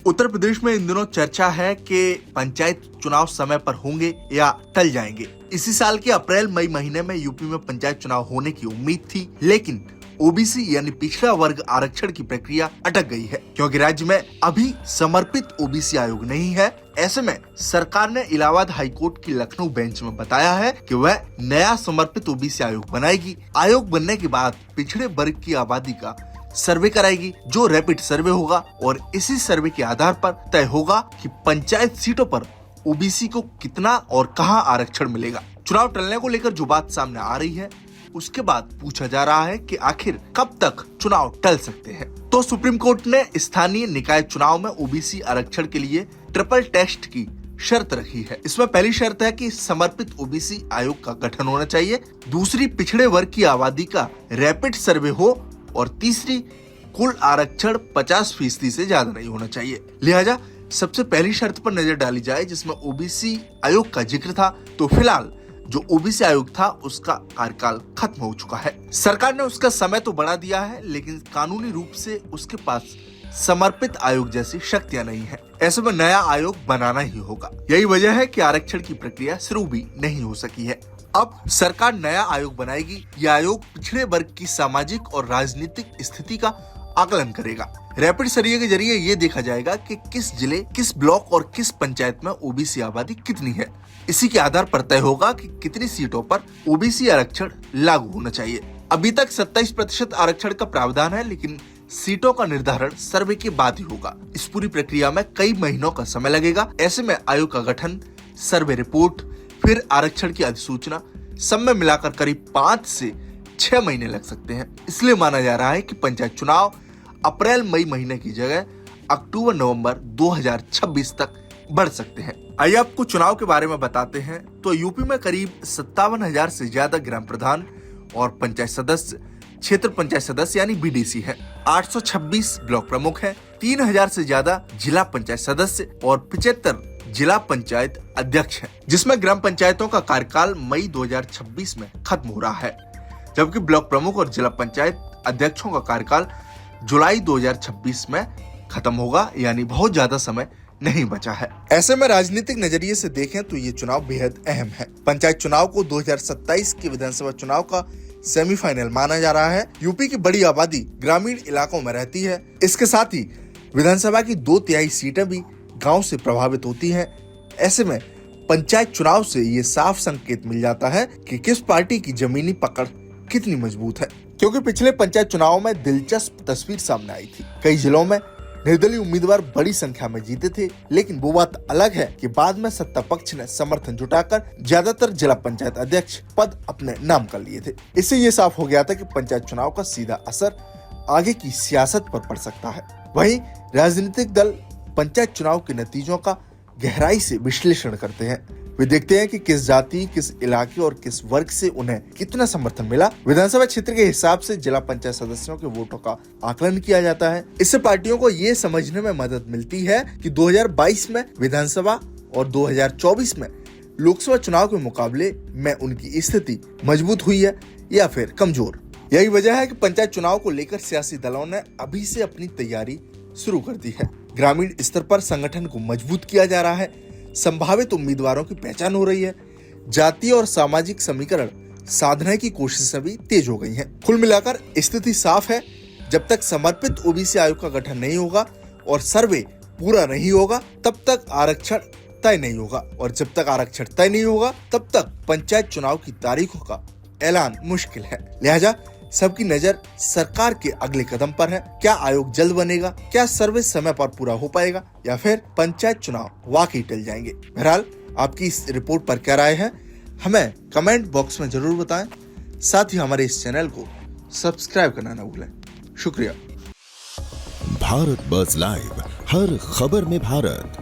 उत्तर प्रदेश में इन दिनों चर्चा है कि पंचायत चुनाव समय पर होंगे या टल जाएंगे। इसी साल के अप्रैल मई महीने में यूपी में पंचायत चुनाव होने की उम्मीद थी, लेकिन ओबीसी यानी पिछड़ा वर्ग आरक्षण की प्रक्रिया अटक गई है, क्योंकि राज्य में अभी समर्पित ओबीसी आयोग नहीं है। ऐसे में सरकार ने इलाहाबाद हाईकोर्ट की लखनऊ बेंच में बताया है कि वह नया समर्पित ओबीसी आयोग बनाएगी। आयोग बनने के बाद पिछड़े वर्ग की आबादी का सर्वे कराएगी, जो रैपिड सर्वे होगा और इसी सर्वे के आधार पर तय होगा कि पंचायत सीटों पर ओबीसी को कितना और कहां आरक्षण मिलेगा। चुनाव टलने को लेकर जो बात सामने आ रही है, उसके बाद पूछा जा रहा है कि आखिर कब तक चुनाव टल सकते हैं। तो सुप्रीम कोर्ट ने स्थानीय निकाय चुनाव में ओबीसी आरक्षण के लिए ट्रिपल टेस्ट की शर्त रखी है। इसमें पहली शर्त है कि समर्पित ओबीसी आयोग का गठन होना चाहिए, दूसरी पिछड़े वर्ग की आबादी का रैपिड सर्वे हो और तीसरी कुल आरक्षण 50% से ज्यादा नहीं होना चाहिए। लिहाजा सबसे पहली शर्त पर नजर डाली जाए, जिसमें ओबीसी आयोग का जिक्र था, तो फिलहाल जो ओबीसी आयोग था उसका कार्यकाल खत्म हो चुका है। सरकार ने उसका समय तो बढ़ा दिया है, लेकिन कानूनी रूप से उसके पास समर्पित आयोग जैसी शक्तियां नहीं है। ऐसे में नया आयोग बनाना ही होगा। यही वजह है कि आरक्षण की प्रक्रिया शुरू भी नहीं हो सकी है। अब सरकार नया आयोग बनाएगी। यह आयोग पिछड़े वर्ग की सामाजिक और राजनीतिक स्थिति का आकलन करेगा। रैपिड सर्वे के जरिए ये देखा जाएगा कि किस जिले, किस ब्लॉक और किस पंचायत में ओबीसी आबादी कितनी है। इसी के आधार पर तय होगा कि कितनी सीटों पर ओबीसी आरक्षण लागू होना चाहिए। अभी तक 27% आरक्षण का प्रावधान है, लेकिन सीटों का निर्धारण सर्वे के बाद ही होगा। इस पूरी प्रक्रिया में कई महीनों का समय लगेगा। ऐसे में आयोग का गठन, सर्वे रिपोर्ट, फिर आरक्षण की अधिसूचना, सब में मिलाकर करीब 5 से 6 महीने लग सकते हैं। इसलिए माना जा रहा है कि पंचायत चुनाव अप्रैल मई महीने की जगह अक्टूबर नवंबर 2026 तक बढ़ सकते हैं। आइए आपको चुनाव के बारे में बताते हैं। तो यूपी में करीब 57,000 से ज्यादा ग्राम प्रधान और पंचायत सदस्य, क्षेत्र पंचायत सदस्य यानी बीडीसी है। 826 ब्लॉक प्रमुख है, 3,000 से ज्यादा जिला पंचायत सदस्य और 75 जिला पंचायत अध्यक्ष हैं, जिसमें ग्राम पंचायतों का कार्यकाल मई 2026 में खत्म हो रहा है, जबकि ब्लॉक प्रमुख और जिला पंचायत अध्यक्षों का कार्यकाल जुलाई 2026 में खत्म होगा, यानी बहुत ज्यादा समय नहीं बचा है। ऐसे में राजनीतिक नजरिए से देखें तो ये चुनाव बेहद अहम है। पंचायत चुनाव को 2027 के विधानसभा चुनाव का सेमीफाइनल माना जा रहा है। यूपी की बड़ी आबादी ग्रामीण इलाकों में रहती है। इसके साथ ही विधानसभा की 2/3 सीटें भी गांव से प्रभावित होती हैं। ऐसे में पंचायत चुनाव से ये साफ संकेत मिल जाता है कि किस पार्टी की जमीनी पकड़ कितनी मजबूत है, क्योंकि पिछले पंचायत चुनाव में दिलचस्प तस्वीर सामने आई थी। कई जिलों में निर्दलीय उम्मीदवार बड़ी संख्या में जीते थे, लेकिन वो बात अलग है कि बाद में सत्ता पक्ष ने समर्थन जुटाकर ज्यादातर जिला पंचायत अध्यक्ष पद अपने नाम कर लिए थे। इससे ये साफ हो गया था कि पंचायत चुनाव का सीधा असर आगे की सियासत पर पड़ सकता है। वहीं राजनीतिक दल पंचायत चुनाव के नतीजों का गहराई से विश्लेषण करते हैं। वे देखते हैं कि किस जाति, किस इलाके और किस वर्ग से उन्हें कितना समर्थन मिला। विधानसभा क्षेत्र के हिसाब से जिला पंचायत सदस्यों के वोटों का आकलन किया जाता है। इससे पार्टियों को ये समझने में मदद मिलती है कि 2022 में विधानसभा और 2024 में लोकसभा चुनाव के मुकाबले में उनकी स्थिति मजबूत हुई है या फिर कमजोर। यही वजह है कि पंचायत चुनाव को लेकर सियासी दलों ने अभी से अपनी तैयारी शुरू कर दी है। ग्रामीण स्तर पर संगठन को मजबूत किया जा रहा है, संभावित उम्मीदवारों की पहचान हो रही है, जातीय और सामाजिक समीकरण साधने की कोशिशें भी तेज हो गई हैं। कुल मिलाकर स्थिति साफ है, जब तक समर्पित ओबीसी आयोग का गठन नहीं होगा और सर्वे पूरा नहीं होगा, तब तक आरक्षण तय नहीं होगा, और जब तक आरक्षण तय नहीं होगा, तब तक पंचायत चुनाव की तारीखों का ऐलान मुश्किल है। लिहाजा सबकी नजर सरकार के अगले कदम पर है। क्या आयोग जल्द बनेगा, क्या सर्वे समय पर पूरा हो पाएगा, या फिर पंचायत चुनाव वाकई टल जाएंगे। बहरहाल आपकी इस रिपोर्ट पर क्या राय है, हमें कमेंट बॉक्स में जरूर बताएं। साथ ही हमारे इस चैनल को सब्सक्राइब करना न भूलें। शुक्रिया। भारत बज़ लाइव, हर खबर में भारत।